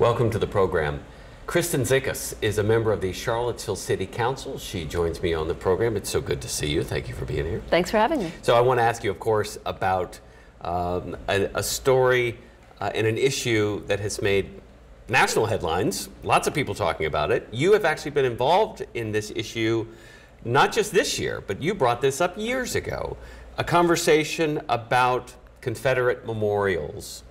Welcome to the program. Kristen Zikas is a member of the Charlottesville City Council. She joins me on the program. It's so good to see you. Thank you for being here. Thanks for having me. So I want to ask you, of course, about a story and an issue that has made national headlines. Lots of people talking about it. You have actually been involved in this issue, not just this year, but you brought this up years ago. A conversation about Confederate memorials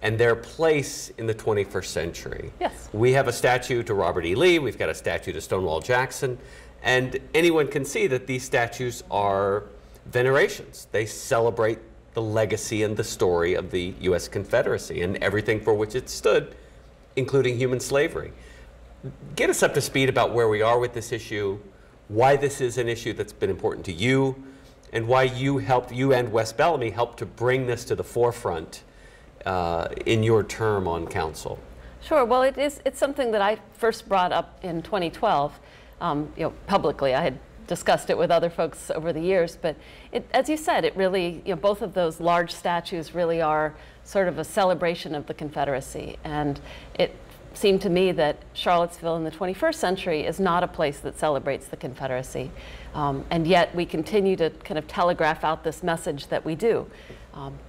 and their place in the 21st century. Yes. We have a statue to Robert E. Lee, we've got a statue to Stonewall Jackson, and anyone can see that these statues are venerations. They celebrate the legacy and the story of the U.S. Confederacy and everything for which it stood, including human slavery. Get us up to speed about where we are with this issue, why this is an issue that's been important to you, and why you and Wes Bellamy helped to bring this to the forefront in your term on council. Sure. Well, it's something that I first brought up in 2012, publicly. I had discussed it with other folks over the years, but as you said, it really, both of those large statues really are sort of a celebration of the Confederacy, and it seemed to me that Charlottesville in the 21st century is not a place that celebrates the Confederacy, and yet we continue to kind of telegraph out this message that we do.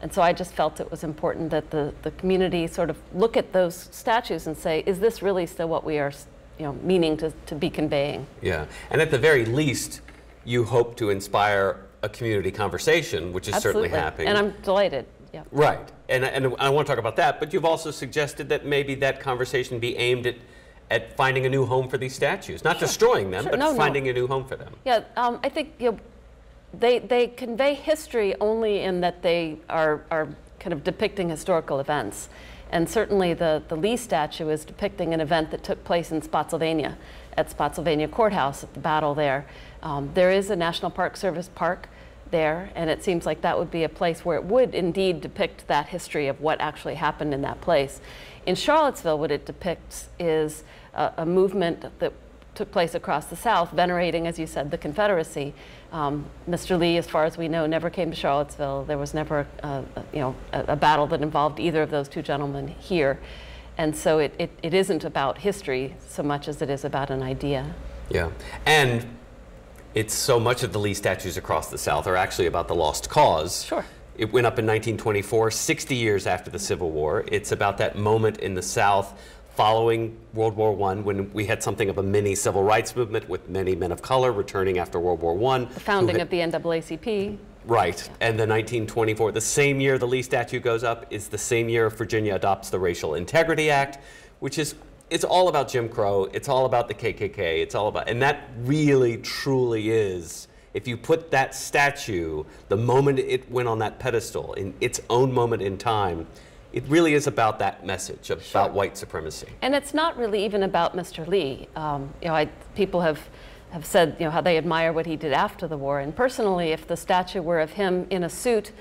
And so I just felt it was important that the community sort of look at those statues and say, is this really still what we are meaning to be conveying? Yeah, and at the very least, you hope to inspire a community conversation, which is Absolutely. Certainly happening. And I'm delighted. Yeah. Right, and I want to talk about that, but you've also suggested that maybe that conversation be aimed at finding a new home for these statues, not Sure. destroying them, Sure. but finding a new home for them. Yeah, I think they convey history only in that they are kind of depicting historical events. And certainly the Lee statue is depicting an event that took place in Spotsylvania, at Spotsylvania Courthouse, at the battle there. There is a National Park Service park there, and it seems like that would be a place where it would indeed depict that history of what actually happened in that place. In Charlottesville, what it depicts is a movement that took place across the South, venerating, as you said, the Confederacy. Mr. Lee, as far as we know, never came to Charlottesville. There was never a battle that involved either of those two gentlemen here. And so it isn't about history so much as it is about an idea. Yeah, and it's so much of the Lee statues across the South are actually about the lost cause. Sure. It went up in 1924, 60 years after the Civil War. It's about that moment in the South following World War I, when we had something of a mini civil rights movement with many men of color returning after World War I. The founding of the NAACP. Right, Yeah. and then 1924, the same year the Lee statue goes up, is the same year Virginia adopts the Racial Integrity Act, which is, it's all about Jim Crow, it's all about the KKK, it's all about, and that really, truly is, if you put that statue, the moment it went on that pedestal, in its own moment in time, it really is about that message, about Sure. white supremacy. And it's not really even about Mr. Lee. People have said how they admire what he did after the war. And personally, if the statue were of him in a suit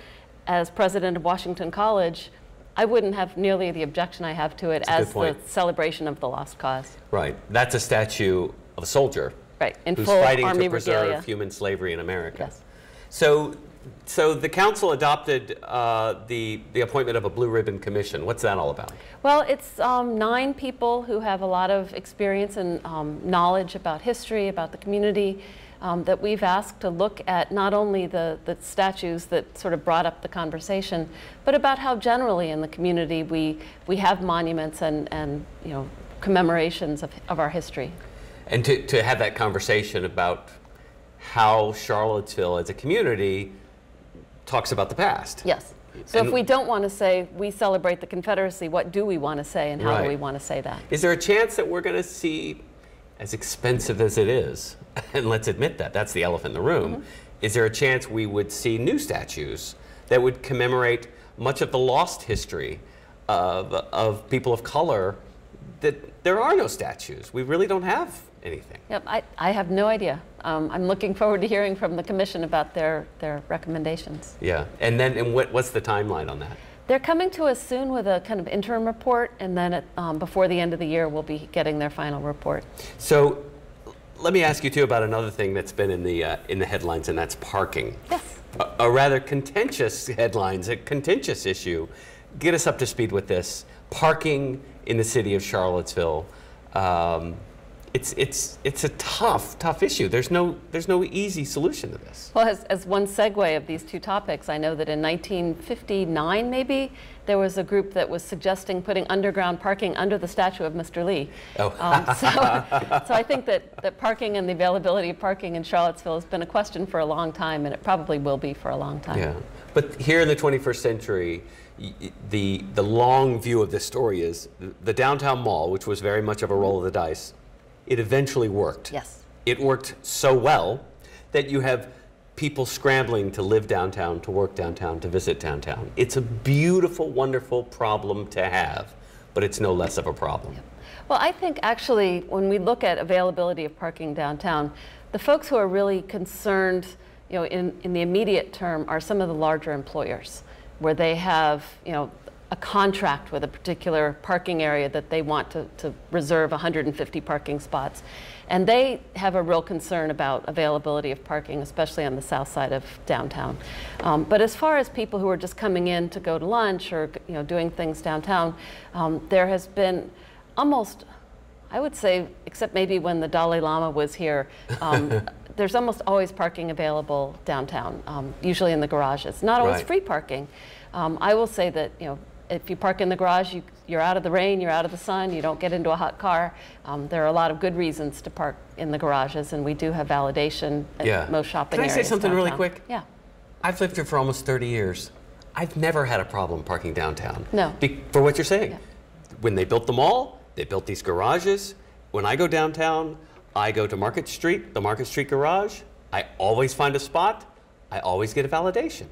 as president of Washington College, I wouldn't have nearly the objection I have to it as the celebration of the lost cause. Right. That's a statue of a soldier. Right. In who's full fighting Army to preserve regalia. human slavery in America. Yes. So the council adopted the appointment of a Blue Ribbon Commission. What's that all about? Well, it's 9 people who have a lot of experience and knowledge about history, about the community, that we've asked to look at not only the statues that sort of brought up the conversation, but about how generally in the community we have monuments and commemorations of our history. And to have that conversation about how Charlottesville as a community talks about the past. Yes. So if we don't want to say we celebrate the Confederacy, what do we want to say, and how do we want to say that? Is there a chance that we're going to see, as expensive as it is, and let's admit that, that's the elephant in the room, is there a chance we would see new statues that would commemorate much of the lost history of people of color, that there are no statues? We really don't have anything. Yep, I have no idea. I'm looking forward to hearing from the commission about their recommendations. Yeah, and what's the timeline on that? They're coming to us soon with a kind of interim report, and then before the end of the year, we'll be getting their final report. So let me ask you too about another thing that's been in the headlines, and that's parking. Yes. A rather contentious headlines, a contentious issue. get us up to speed with this. Parking in the city of Charlottesville. It's a tough issue. There's no easy solution to this. Well, as one segue of these two topics, I know that in 1959, maybe, there was a group that was suggesting putting underground parking under the statue of Mr. Lee. Oh. So I think that parking and the availability of parking in Charlottesville has been a question for a long time, and it probably will be for a long time. Yeah, but here in the 21st century, the long view of this story is the downtown mall, which was very much of a roll of the dice, it eventually worked. Yes. It worked so well that you have people scrambling to live downtown, to work downtown, to visit downtown. It's a beautiful, wonderful problem to have, but it's no less of a problem. Yep. Well, I think actually when we look at availability of parking downtown, the folks who are really concerned, you know, in the immediate term are some of the larger employers, where they have, you know, a contract with a particular parking area that they want to reserve 150 parking spots. And they have a real concern about availability of parking, especially on the south side of downtown. But as far as people who are just coming in to go to lunch or, you know, doing things downtown, there has been almost, I would say, except maybe when the Dalai Lama was here, there's almost always parking available downtown, usually in the garages. Not always Right. free parking. I will say that, you know, if you park in the garage, you're out of the rain, you're out of the sun, you don't get into a hot car. There are a lot of good reasons to park in the garages, and we do have validation at most shopping areas. Can I say something really downtown. quick? Yeah. I've lived here for almost 30 years. I've never had a problem parking downtown. No. For what you're saying. Yeah. When they built the mall, they built these garages. When I go downtown, I go to Market Street, the Market Street garage. I always find a spot. I always get a validation.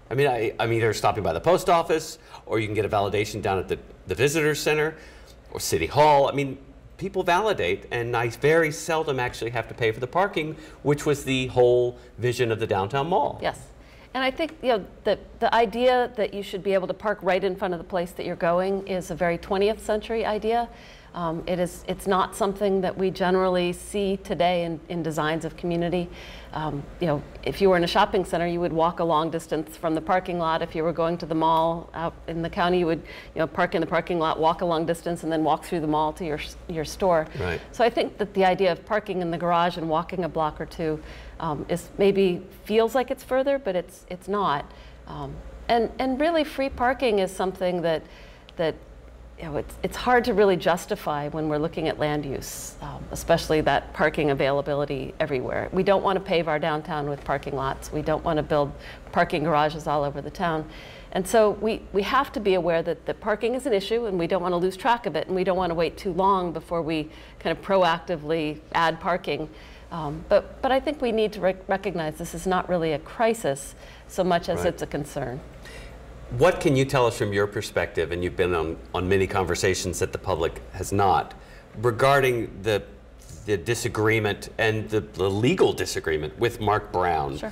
I mean, I'm either stopping by the post office, or you can get a validation down at the visitor center or City Hall. I mean, people validate, and I very seldom actually have to pay for the parking, which was the whole vision of the downtown mall. Yes. And I think, you know, the idea that you should be able to park right in front of the place that you're going is a very 20th century idea. It's not something that we generally see today in designs of community. You know, if you were in a shopping center, you would walk a long distance from the parking lot. If you were going to the mall out in the county, you would, you know, park in the parking lot, walk a long distance, and then walk through the mall to your store. Right. So I think that the idea of parking in the garage and walking a block or two is maybe feels like it's further, but it's not. And really, free parking is something that you know, it's hard to really justify when we're looking at land use, especially that parking availability everywhere. We don't want to pave our downtown with parking lots. We don't want to build parking garages all over the town. And so we have to be aware that parking is an issue, and we don't want to lose track of it, and we don't want to wait too long before we kind of proactively add parking. But I think we need to recognize this is not really a crisis so much as Right. it's a concern. What can you tell us from your perspective, and you've been on many conversations that the public has not, regarding the disagreement and the legal disagreement with Mark Brown? Sure.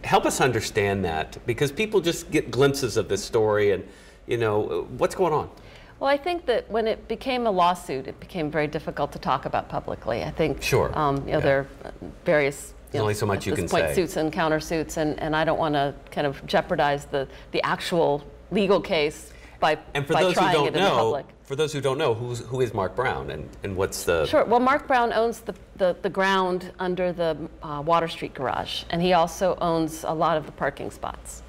Help us understand that, because people just get glimpses of this story and, you know, what's going on? Well, I think that when it became a lawsuit, it became very difficult to talk about publicly. I think, Sure. you know, Yeah. there are various, There's only so much you can say. suits and countersuits, and I don't want to kind of jeopardize the actual legal case by trying it in the public. For those who don't know, who is Mark Brown, and what's the... Sure. Well, Mark Brown owns the ground under the Water Street garage, and he also owns a lot of the parking spots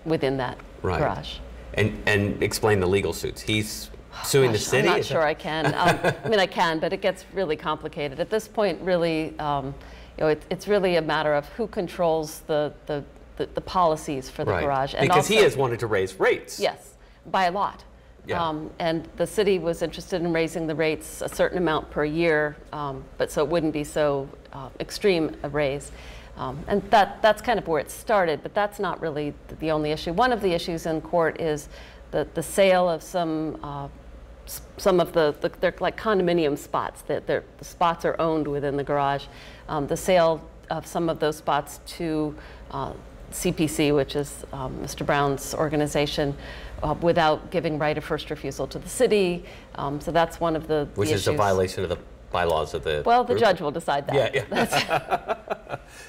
within that Right. garage. And explain the legal suits. He's suing the Gosh, city? I'm not sure I can. I mean, I can, but it gets really complicated. At this point, really, you know, it's really a matter of who controls the policies for the Right. garage. And Because he also, has wanted to raise rates. yes, by a lot. Yeah. And the city was interested in raising the rates a certain amount per year, but so it wouldn't be so extreme a raise. And that's kind of where it started, but that's not really the only issue. One of the issues in court is the sale of some of they're like condominium spots. The spots are owned within the garage. The sale of some of those spots to CPC, which is Mr. Brown's organization, without giving right of first refusal to the city. So that's one of the Which is issues. a violation of the bylaws of the Well, the group. judge will decide that. Yeah.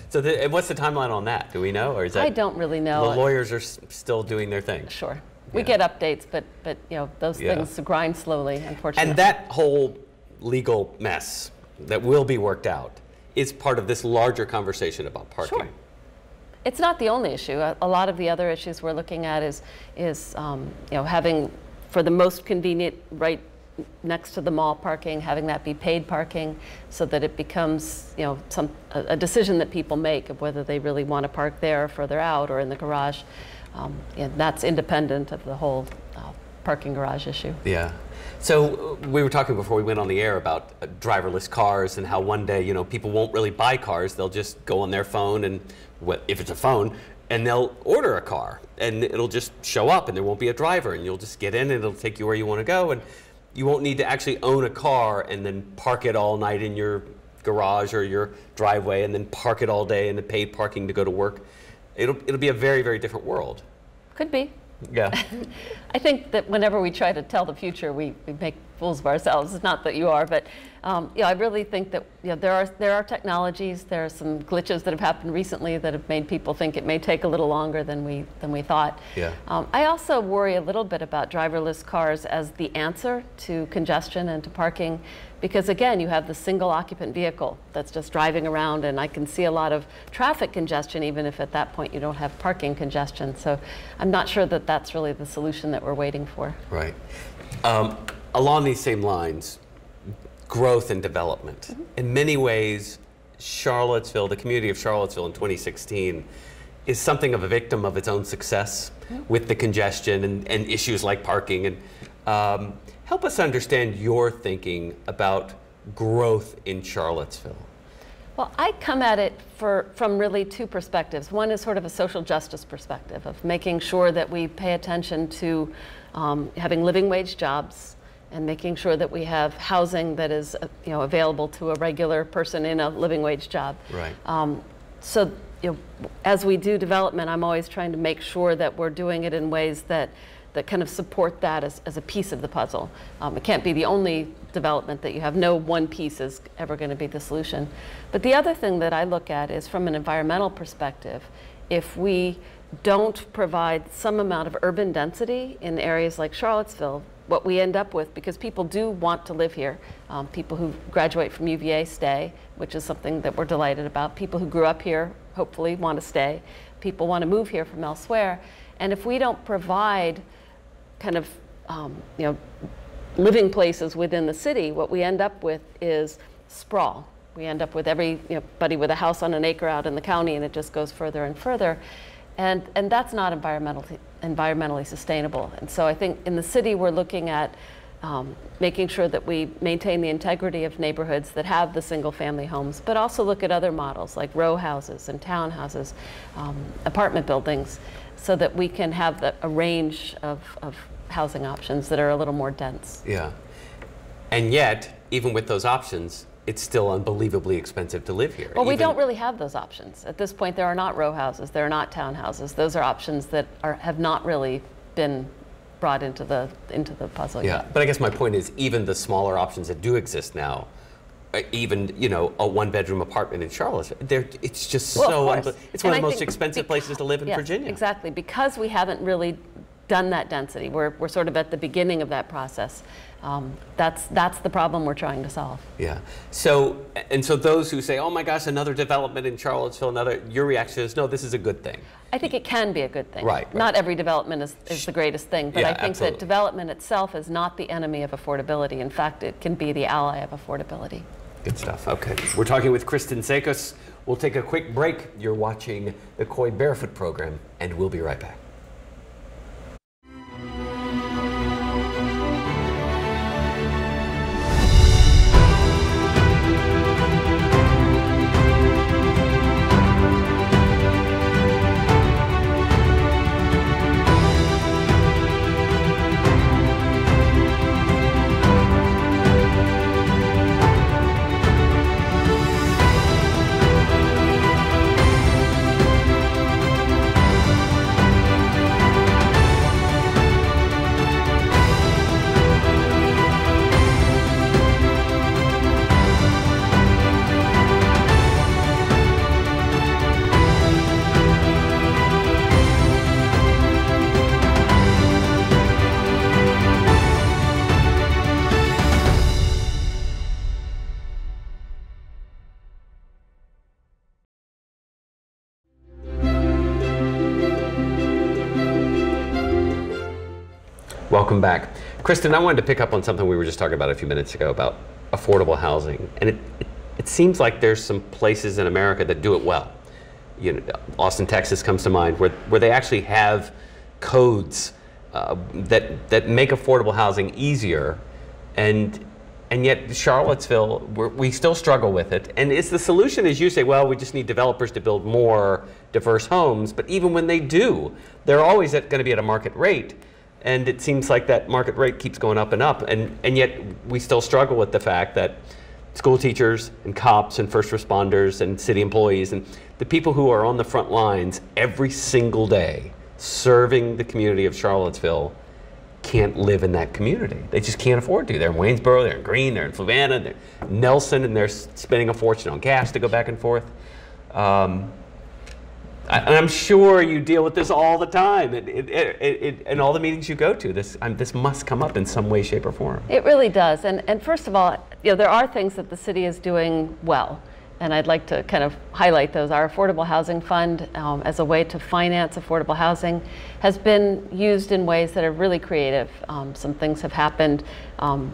So and what's the timeline on that? Do we know, or is that... I don't really know. The lawyers are still doing their thing. Sure. We get updates, but you know, those things grind slowly, unfortunately. And that whole legal mess that will be worked out is part of this larger conversation about parking. Sure. It's not the only issue. A lot of the other issues we're looking at is you know, having, for the most convenient, right next to the mall parking, having that be paid parking, so that it becomes, you know, a decision that people make of whether they really want to park there, or further out, or in the garage. And that's independent of the whole parking garage issue. Yeah. So we were talking before we went on the air about driverless cars and how one day, you know, people won't really buy cars. They'll just go on their phone and, if it's a phone, and they'll order a car and it'll just show up and there won't be a driver and you'll just get in and it'll take you where you want to go, and you won't need to actually own a car and then park it all night in your garage or your driveway and then park it all day in the paid parking to go to work. It'll be a very, very different world. Could be. Yeah. I think that whenever we try to tell the future, we make fools of ourselves. It's not that you are, but yeah, I really think that, you know, there are technologies, there are some glitches that have happened recently that have made people think it may take a little longer than we thought. Yeah. I also worry a little bit about driverless cars as the answer to congestion and to parking, because again, you have the single occupant vehicle that's just driving around, and I can see a lot of traffic congestion even if at that point you don't have parking congestion. So I'm not sure that that's really the solution that we're waiting for. Right. Along these same lines, growth and development. Mm-hmm. In many ways, Charlottesville, the community of Charlottesville in 2016, is something of a victim of its own success with the congestion and issues like parking. And help us understand your thinking about growth in Charlottesville. Well, I come at it from really two perspectives. One is sort of a social justice perspective of making sure that we pay attention to having living wage jobs and making sure that we have housing that is you know, available to a regular person in a living wage job. Right. So you know, as we do development, I'm always trying to make sure that we're doing it in ways that kind of support that as a piece of the puzzle. It can't be the only development that you have. No one piece is ever going to be the solution. But the other thing that I look at is from an environmental perspective. If we don't provide some amount of urban density in areas like Charlottesville, what we end up with, because people do want to live here. People who graduate from UVA stay, which is something that we're delighted about. People who grew up here hopefully want to stay. People want to move here from elsewhere. And if we don't provide kind of you know, living places within the city, what we end up with is sprawl. We end up with everybody with a house on an acre out in the county, and it just goes further and further. And that's not environmentally sustainable. And so I think in the city we're looking at making sure that we maintain the integrity of neighborhoods that have the single family homes, but also look at other models like row houses and townhouses, apartment buildings, so that we can have a range of housing options that are a little more dense. Yeah. And yet, even with those options, it's still unbelievably expensive to live here. Well, we don't really have those options. At this point, there are not row houses, there are not townhouses. Those are options that have not really been brought into the puzzle yet. Yeah, but I guess my point is, even the smaller options that do exist now, even, you know, a one-bedroom apartment in Charlotte, it's just it's one of the most expensive places to live in Virginia. Exactly, because we haven't really done that density. We're sort of at the beginning of that process. That's the problem we're trying to solve. Yeah. So those who say, "Oh my gosh, another development in Charlottesville," your reaction is, "No, this is a good thing." I think it can be a good thing. Right. Not every development is the greatest thing, but yeah, I think absolutely. that development itself is not the enemy of affordability. In fact, it can be the ally of affordability. Good stuff. Okay. We're talking with Kristen Sakos. We'll take a quick break. You're watching the Coy Barefoot program, and we'll be right back. Welcome back. Kristen, I wanted to pick up on something we were just talking about a few minutes ago about affordable housing. And it seems like there's some places in America that do it well. You know, Austin, Texas comes to mind, where they actually have codes that make affordable housing easier. And yet Charlottesville, we still struggle with it. And it's the solution, as you say, well, we just need developers to build more diverse homes. But even when they do, they're always going to be at a market rate. And it seems like that market rate keeps going up and up. And yet we still struggle with the fact that school teachers and cops and first responders and city employees and the people who are on the front lines every single day serving the community of Charlottesville can't live in that community. They just can't afford to. They're in Waynesboro, they're in Greene, they're in Fluvanna, they're in Nelson, and they're spending a fortune on gas to go back and forth. And I'm sure you deal with this all the time. In all the meetings you go to, this must come up in some way, shape, or form. It really does. And first of all, there are things that the city is doing well. And I'd like to kind of highlight those. Our Affordable Housing Fund, as a way to finance affordable housing, has been used in ways that are really creative. Some things have happened,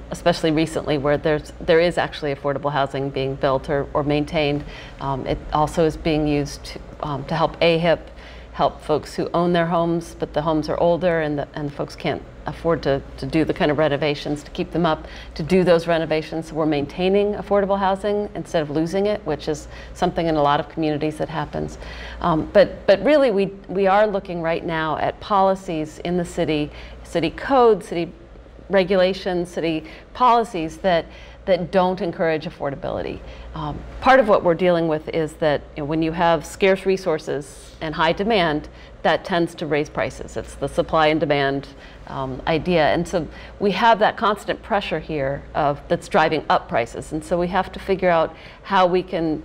especially recently, where there is actually affordable housing being built or maintained. It also is being used to help AHIP, help folks who own their homes, but the homes are older and the folks can't afford to do the kind of renovations to keep them up, to do those renovations. So we're maintaining affordable housing instead of losing it, which is something in a lot of communities that happens. But really we are looking right now at policies in the city code, city regulations, city policies that don't encourage affordability. Part of what we're dealing with is that when you have scarce resources and high demand, that tends to raise prices. It's the supply and demand idea. And so we have that constant pressure here that's driving up prices. And so we have to figure out how we can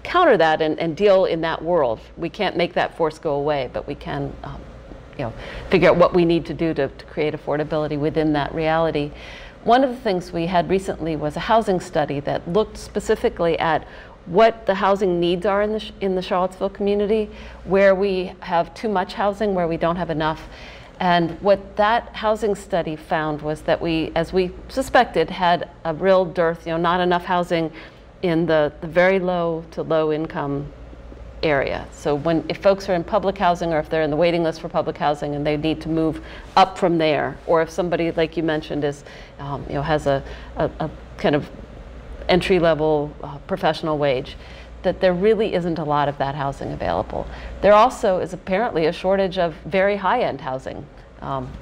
counter that and deal in that world. We can't make that force go away, but we can figure out what we need to do to create affordability within that reality. One of the things we had recently was a housing study that looked specifically at what the housing needs are in the Charlottesville community, where we have too much housing, where we don't have enough. And what that housing study found was that we, as we suspected, had a real dearth, not enough housing in the very low to low income area. So if folks are in public housing, or if they're in the waiting list for public housing and they need to move up from there, or if somebody, like you mentioned, is has a kind of entry-level professional wage, that there really isn't a lot of that housing available. There also is apparently a shortage of very high-end housing,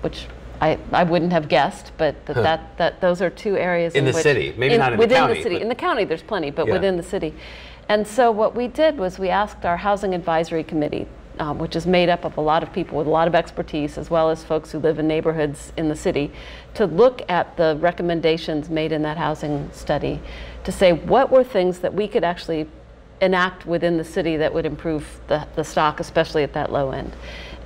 which I wouldn't have guessed, but that those are two areas in the city, maybe not in the county. Within the city. In the county, there's plenty, but within the city. And so what we did was we asked our Housing Advisory Committee, which is made up of a lot of people with a lot of expertise, as well as folks who live in neighborhoods in the city, to look at the recommendations made in that housing study to say what were things that we could actually enact within the city that would improve the stock, especially at that low end.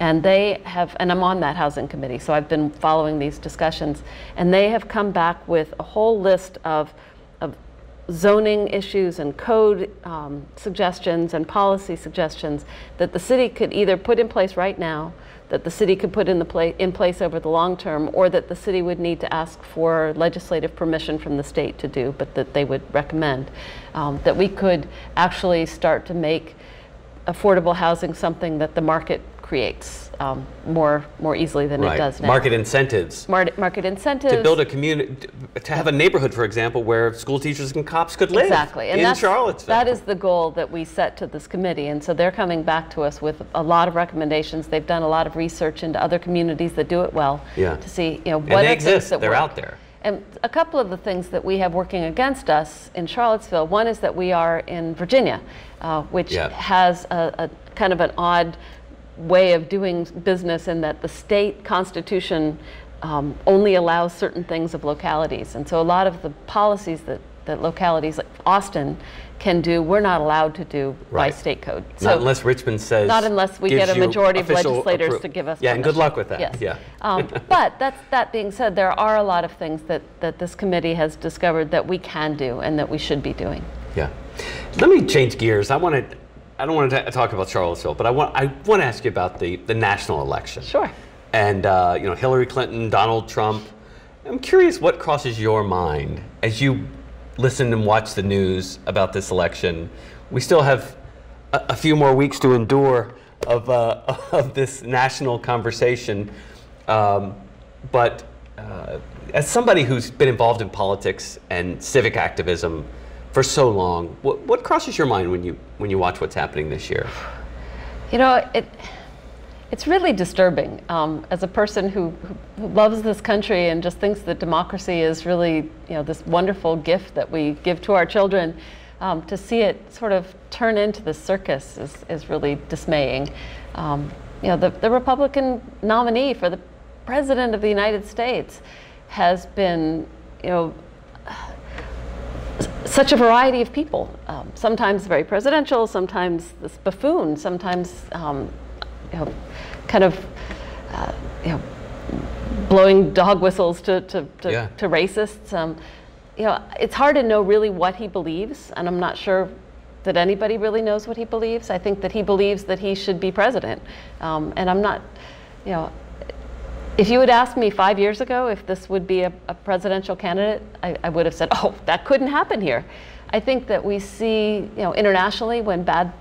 And they have, and I'm on that housing committee, so I've been following these discussions, and they have come back with a whole list of zoning issues and code suggestions and policy suggestions that the city could either put in place right now, that the city could put in place over the long term, or that the city would need to ask for legislative permission from the state to do, but that they would recommend. That we could actually start to make affordable housing something that the market creates more easily than it does now. Market incentives. Market incentives. To build a community, to have a neighborhood, for example, where school teachers and cops could live. Exactly. And in Charlottesville. That is the goal that we set to this committee. And so they're coming back to us with a lot of recommendations. They've done a lot of research into other communities that do it well to see what are things that they're work. out there. And a couple of the things that we have working against us in Charlottesville, one is that we are in Virginia, which has a kind of an odd way of doing business in that the state constitution only allows certain things of localities. And so a lot of the policies that localities like Austin can do, we're not allowed to do by state code. So not unless Richmond says. Not unless we get a majority of legislators to give us permission. And good luck with that. Yes. Yeah. But that being said, there are a lot of things that this committee has discovered that we can do and that we should be doing. Yeah. Let me change gears. I don't want to talk about Charlottesville, but I want to ask you about the national election. Sure. and Hillary Clinton, Donald Trump. I'm curious what crosses your mind as you listen and watch the news about this election. We still have a few more weeks to endure of this national conversation, but as somebody who's been involved in politics and civic activism for so long, what crosses your mind when you watch what's happening this year? It's really disturbing. As a person who loves this country and just thinks that democracy is really, this wonderful gift that we give to our children, to see it sort of turn into this circus is really dismaying. The Republican nominee for the President of the United States has been, such a variety of people. Sometimes very presidential, sometimes this buffoon, sometimes kind of blowing dog whistles to racists. It's hard to know really what he believes, and I'm not sure that anybody really knows what he believes. I think that he believes that he should be president, and I'm not, if you had asked me 5 years ago if this would be a presidential candidate, I would have said, oh, that couldn't happen here. I think that we see, internationally, when bad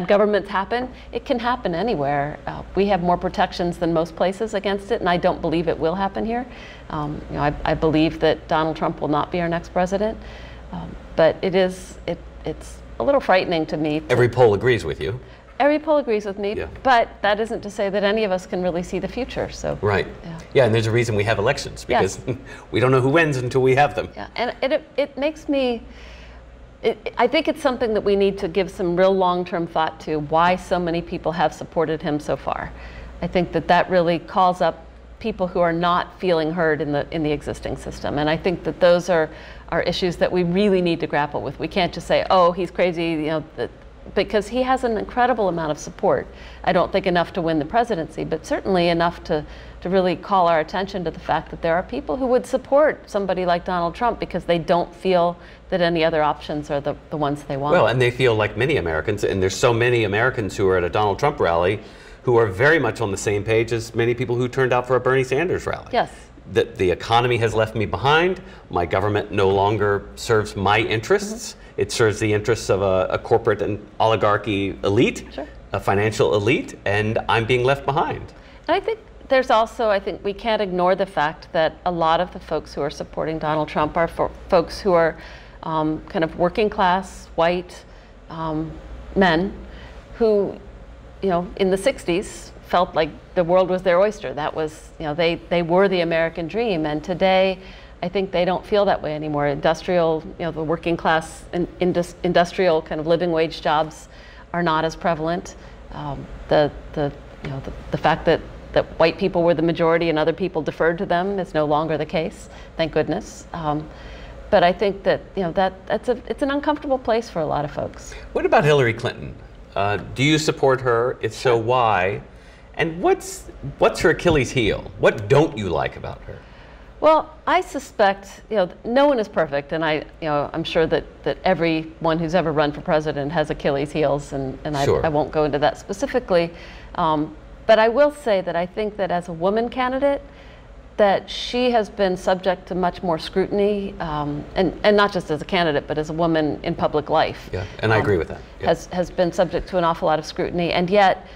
governments happen, it can happen anywhere. We have more protections than most places against it, and I don't believe it will happen here. I believe that Donald Trump will not be our next president, but it's a little frightening to me. Every poll agrees with you. Every poll agrees with me, but that isn't to say that any of us can really see the future. So right, and there's a reason we have elections, because we don't know who wins until we have them. Yeah, and it makes me. I think it's something that we need to give some real long-term thought to, why so many people have supported him so far. I think that really calls up people who are not feeling heard in the existing system, and I think that those are issues that we really need to grapple with. We can't just say, oh, he's crazy, because he has an incredible amount of support. I don't think enough to win the presidency, but certainly enough to really call our attention to the fact that there are people who would support somebody like Donald Trump because they don't feel that any other options are the ones they want. Well, and they feel like many Americans, and there's so many Americans who are at a Donald Trump rally who are very much on the same page as many people who turned out for a Bernie Sanders rally. Yes. The economy has left me behind. My government no longer serves my interests. It serves the interests of a corporate and oligarchy elite, a financial elite, and I'm being left behind. And I think there's also, we can't ignore the fact that a lot of the folks who are supporting Donald Trump are folks who are kind of working class, white men who, in the 60s felt like the world was their oyster. That was, they were the American dream, and today I think they don't feel that way anymore. Industrial, the working class industrial kind of living wage jobs are not as prevalent. The fact that white people were the majority and other people deferred to them is no longer the case, thank goodness. But I think that it's an uncomfortable place for a lot of folks. What about Hillary Clinton? Do you support her? If so, why? And what's her Achilles heel? What don't you like about her? Well, I suspect, no one is perfect, and I'm sure that everyone who's ever run for president has Achilles heels, and I won't go into that specifically. But I will say that I think that as a woman candidate, that she has been subject to much more scrutiny, and not just as a candidate, but as a woman in public life. Yeah, and I agree with that. Yeah. Has been subject to an awful lot of scrutiny, and yet,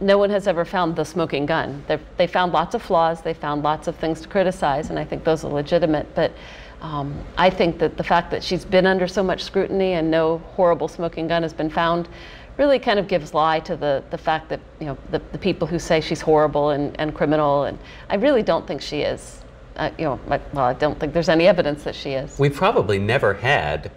no one has ever found the smoking gun. They found lots of flaws, they found lots of things to criticize, and I think those are legitimate, but I think that the fact that she's been under so much scrutiny and no horrible smoking gun has been found really kind of gives lie to the fact that, the people who say she's horrible and criminal, and I really don't think she is. I don't think there's any evidence that she is. We probably never had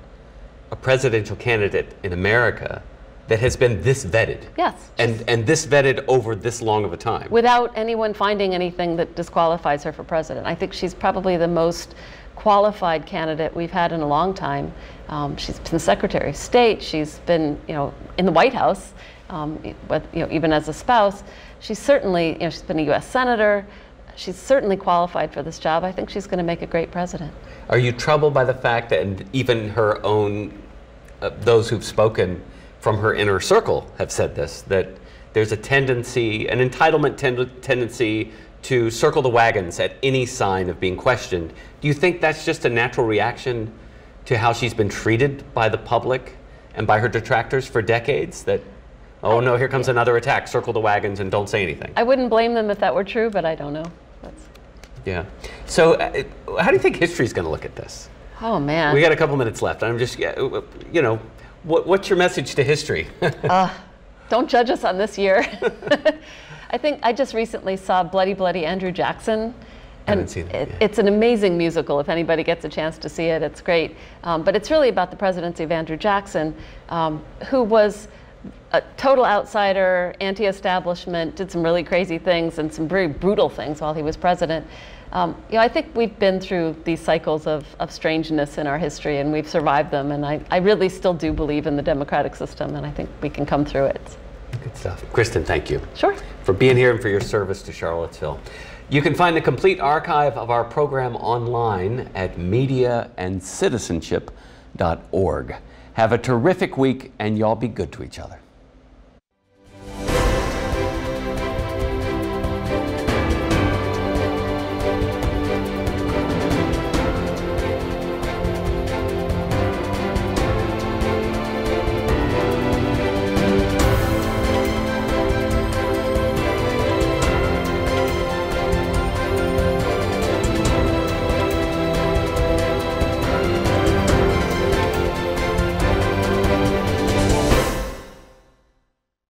a presidential candidate in America that has been this vetted. Yes. And this vetted over this long of a time. Without anyone finding anything that disqualifies her for president. I think she's probably the most qualified candidate we've had in a long time. She's been Secretary of State. She's been, in the White House, even as a spouse. She's certainly, she's been a U.S. Senator. She's certainly qualified for this job. I think she's going to make a great president. Are you troubled by the fact that even her own, those who've spoken from her inner circle have said this, that there's a tendency, an entitlement tendency to circle the wagons at any sign of being questioned. Do you think that's just a natural reaction to how she's been treated by the public and by her detractors for decades? That, oh no, here comes another attack, circle the wagons and don't say anything. I wouldn't blame them if that were true, but I don't know. Yeah. So how do you think history's going to look at this? Oh, man. We got a couple minutes left. I'm just, you know, what's your message to history? Don't judge us on this year. I think I just recently saw Bloody Bloody Andrew Jackson. And it's an amazing musical. If anybody gets a chance to see it, it's great. But it's really about the presidency of Andrew Jackson, who was a total outsider, anti-establishment, did some really crazy things and some very brutal things while he was president. You know, I think we've been through these cycles of strangeness in our history, and we've survived them. And I really still do believe in the democratic system, and I think we can come through it. Good stuff. Kristen, thank you. Sure. For being here and for your service to Charlottesville. You can find the complete archive of our program online at mediaandcitizenship.org. Have a terrific week, and y'all be good to each other.